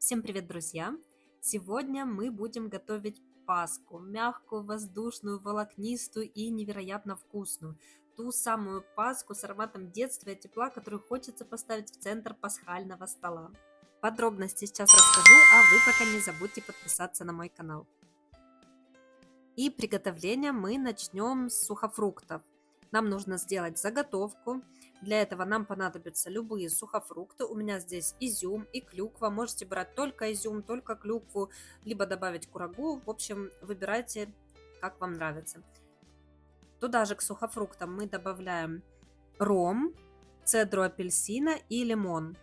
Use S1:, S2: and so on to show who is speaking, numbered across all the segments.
S1: Всем привет, друзья! Сегодня мы будем готовить паску, мягкую, воздушную, волокнистую и невероятно вкусную. Ту самую паску с ароматом детства и тепла, которую хочется поставить в центр пасхального стола. Подробности сейчас расскажу, а вы пока не забудьте подписаться на мой канал. И приготовление мы начнем с сухофруктов. Нам нужно сделать заготовку. Для этого нам понадобятся любые сухофрукты. У меня здесь изюм и клюква. Можете брать только изюм, только клюкву, либо добавить курагу. В общем, выбирайте, как вам нравится. Туда же к сухофруктам мы добавляем ром, цедру апельсина и лимон.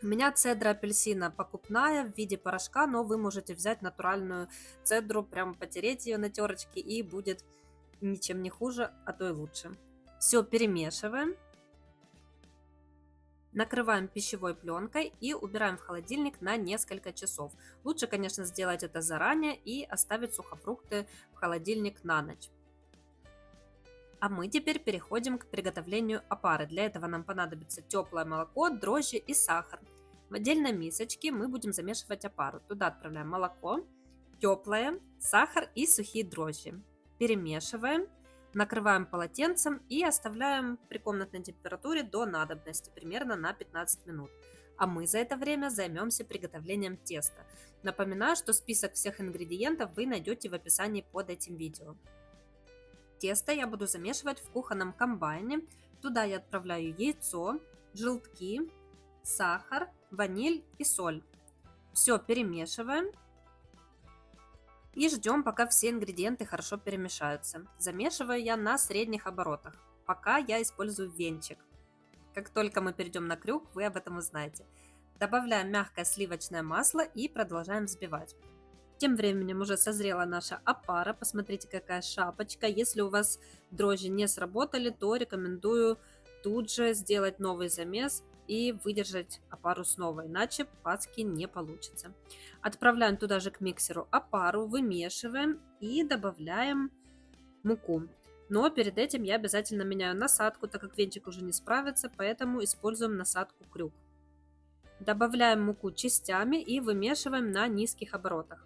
S1: У меня цедра апельсина покупная в виде порошка, но вы можете взять натуральную цедру, прям потереть ее на терочке, и будет ничем не хуже, а то и лучше. Все перемешиваем, накрываем пищевой пленкой и убираем в холодильник на несколько часов. Лучше, конечно, сделать это заранее и оставить сухофрукты в холодильник на ночь. А мы теперь переходим к приготовлению опары. Для этого нам понадобится теплое молоко, дрожжи и сахар. В отдельной мисочке мы будем замешивать опару. Туда отправляем молоко, теплое, сахар и сухие дрожжи. Перемешиваем, накрываем полотенцем и оставляем при комнатной температуре до надобности, примерно на 15 минут. А мы за это время займемся приготовлением теста. Напоминаю, что список всех ингредиентов вы найдете в описании под этим видео. Тесто я буду замешивать в кухонном комбайне. Туда я отправляю яйцо, желтки, сахар, ваниль и соль. Все перемешиваем и ждем, пока все ингредиенты хорошо перемешаются. Замешиваю я на средних оборотах, пока я использую венчик. Как только мы перейдем на крюк, вы об этом узнаете. Добавляем мягкое сливочное масло и продолжаем взбивать. Тем временем уже созрела наша опара. Посмотрите, какая шапочка. Если у вас дрожжи не сработали, то рекомендую тут же сделать новый замес и выдержать опару снова, иначе паски не получится. Отправляем туда же к миксеру опару, вымешиваем и добавляем муку. Но перед этим я обязательно меняю насадку, так как венчик уже не справится, поэтому используем насадку крюк. Добавляем муку частями и вымешиваем на низких оборотах.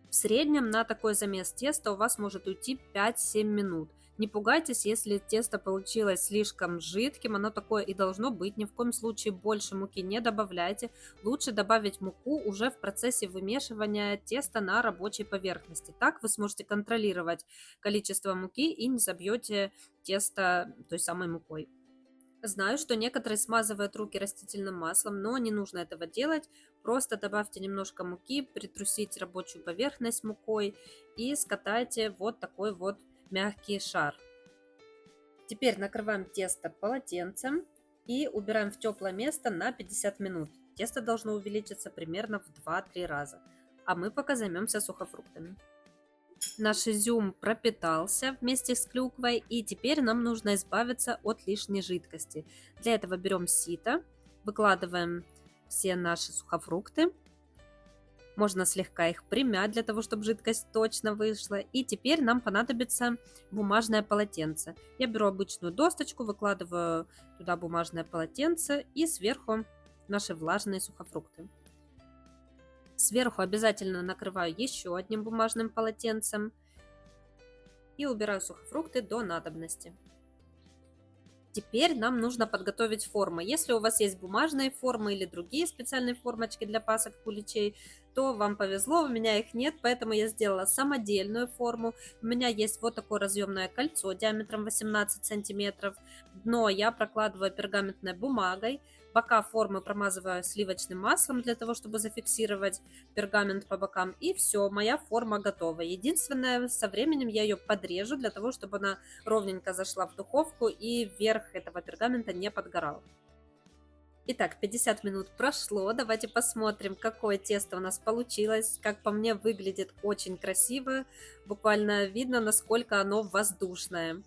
S1: В среднем на такой замес теста у вас может уйти 5-7 минут. Не пугайтесь, если тесто получилось слишком жидким, оно такое и должно быть. Ни в коем случае больше муки не добавляйте. Лучше добавить муку уже в процессе вымешивания теста на рабочей поверхности. Так вы сможете контролировать количество муки и не забьете тесто той самой мукой. Знаю, что некоторые смазывают руки растительным маслом, но не нужно этого делать. Просто добавьте немножко муки, притрусите рабочую поверхность мукой и скатайте вот такой вот мягкий шар. Теперь накрываем тесто полотенцем и убираем в теплое место на 50 минут. Тесто должно увеличиться примерно в 2-3 раза. А мы пока займемся сухофруктами. Наш изюм пропитался вместе с клюквой, и теперь нам нужно избавиться от лишней жидкости. Для этого берем сито, выкладываем все наши сухофрукты. Можно слегка их примять для того, чтобы жидкость точно вышла. И теперь нам понадобится бумажное полотенце. Я беру обычную досточку, выкладываю туда бумажное полотенце и сверху наши влажные сухофрукты. Сверху обязательно накрываю еще одним бумажным полотенцем и убираю сухофрукты до надобности. Теперь нам нужно подготовить формы. Если у вас есть бумажные формы или другие специальные формочки для пасок куличей, то вам повезло, у меня их нет, поэтому я сделала самодельную форму. У меня есть вот такое разъемное кольцо диаметром 18 сантиметров. Дно я прокладываю пергаментной бумагой. Бока формы промазываю сливочным маслом для того, чтобы зафиксировать пергамент по бокам. И все, моя форма готова. Единственное, со временем я ее подрежу для того, чтобы она ровненько зашла в духовку и верх этого пергамента не подгорал. Итак, 50 минут прошло. Давайте посмотрим, какое тесто у нас получилось. Как по мне, выглядит очень красиво. Буквально видно, насколько оно воздушное.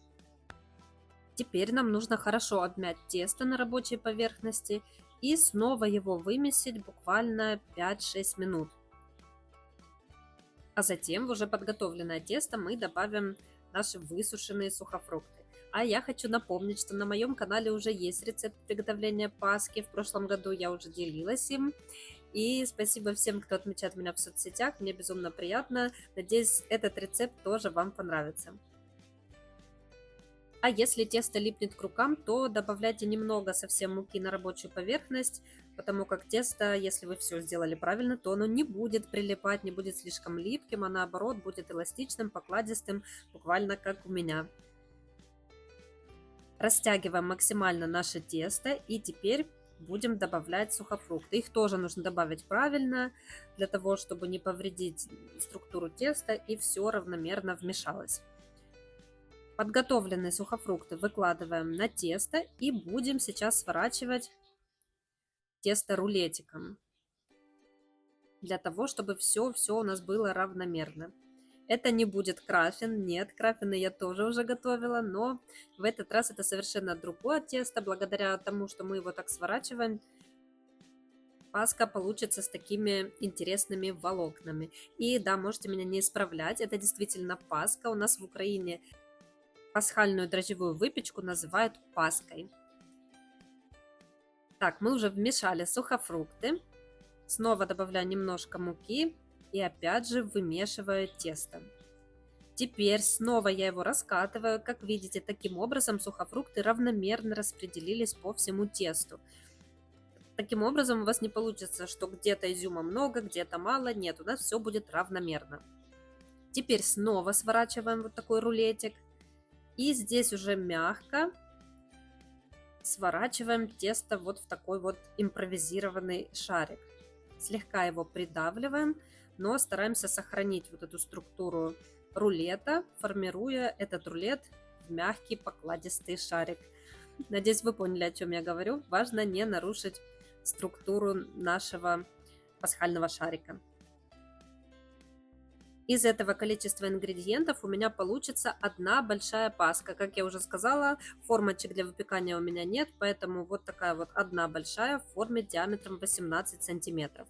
S1: Теперь нам нужно хорошо обмять тесто на рабочей поверхности и снова его вымесить буквально 5-6 минут. А затем в уже подготовленное тесто мы добавим наши высушенные сухофрукты. А я хочу напомнить, что на моем канале уже есть рецепт приготовления паски. В прошлом году я уже делилась им. И спасибо всем, кто отмечает меня в соцсетях. Мне безумно приятно. Надеюсь, этот рецепт тоже вам понравится. А если тесто липнет к рукам, то добавляйте немного совсем муки на рабочую поверхность, потому как тесто, если вы все сделали правильно, то оно не будет прилипать, не будет слишком липким, а наоборот будет эластичным, покладистым, буквально как у меня. Растягиваем максимально наше тесто и теперь будем добавлять сухофрукты. Их тоже нужно добавить правильно, для того, чтобы не повредить структуру теста и все равномерно вмешалось. Подготовленные сухофрукты выкладываем на тесто и будем сейчас сворачивать тесто рулетиком, для того, чтобы все у нас было равномерно. Это не будет краффин, нет, краффины я тоже уже готовила, но в этот раз это совершенно другое тесто. Благодаря тому, что мы его так сворачиваем, паска получится с такими интересными волокнами. И да, можете меня не исправлять, это действительно паска. У нас в Украине пасхальную дрожжевую выпечку называют паской. Так, мы уже вмешали сухофрукты. Снова добавляю немножко муки и опять же вымешиваю тесто. Теперь снова я его раскатываю. Как видите, таким образом сухофрукты равномерно распределились по всему тесту. Таким образом у вас не получится, что где-то изюма много, где-то мало. Нет, у нас все будет равномерно. Теперь снова сворачиваем вот такой рулетик. И здесь уже мягко сворачиваем тесто вот в такой вот импровизированный шарик. Слегка его придавливаем, но стараемся сохранить вот эту структуру рулета, формируя этот рулет в мягкий покладистый шарик. Надеюсь, вы поняли, о чем я говорю. Важно не нарушить структуру нашего пасхального шарика. Из этого количества ингредиентов у меня получится одна большая паска. Как я уже сказала, формочек для выпекания у меня нет, поэтому вот такая вот одна большая в форме диаметром 18 сантиметров.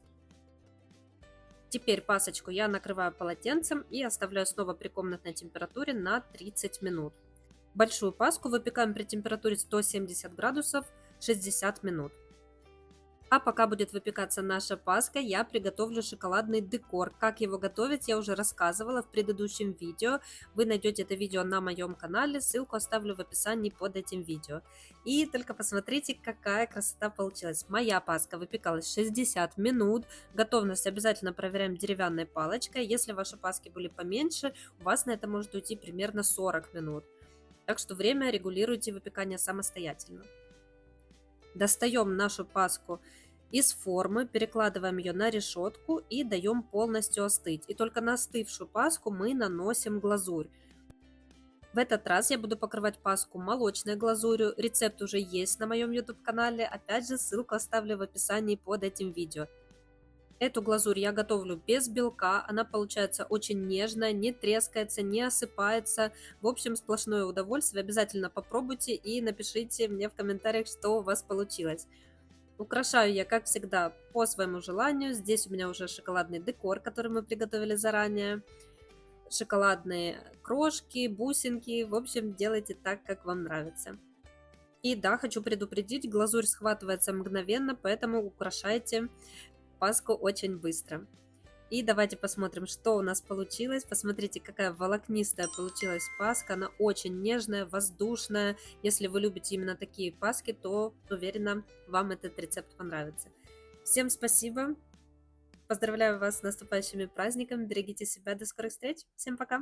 S1: Теперь пасочку я накрываю полотенцем и оставляю снова при комнатной температуре на 30 минут. Большую паску выпекаем при температуре 170 градусов 60 минут. А пока будет выпекаться наша паска, я приготовлю шоколадный декор. Как его готовить, я уже рассказывала в предыдущем видео. Вы найдете это видео на моем канале, ссылку оставлю в описании под этим видео. И только посмотрите, какая красота получилась. Моя паска выпекалась 60 минут. Готовность обязательно проверяем деревянной палочкой. Если ваши паски были поменьше, у вас на это может уйти примерно 40 минут. Так что время регулируйте выпекание самостоятельно. Достаем нашу паску из формы, перекладываем ее на решетку и даем полностью остыть. И только на остывшую паску мы наносим глазурь. В этот раз я буду покрывать паску молочной глазурью. Рецепт уже есть на моем YouTube канале. Опять же, ссылку оставлю в описании под этим видео. Эту глазурь я готовлю без белка, она получается очень нежная, не трескается, не осыпается. В общем, сплошное удовольствие. Обязательно попробуйте и напишите мне в комментариях, что у вас получилось. Украшаю я, как всегда, по своему желанию. Здесь у меня уже шоколадный декор, который мы приготовили заранее. Шоколадные крошки, бусинки. В общем, делайте так, как вам нравится. И да, хочу предупредить, глазурь схватывается мгновенно, поэтому украшайте паску очень быстро. И давайте посмотрим, что у нас получилось. Посмотрите, какая волокнистая получилась паска. Она очень нежная, воздушная. Если вы любите именно такие паски, то уверена, вам этот рецепт понравится. Всем спасибо. Поздравляю вас с наступающими праздниками. Берегите себя. До скорых встреч. Всем пока.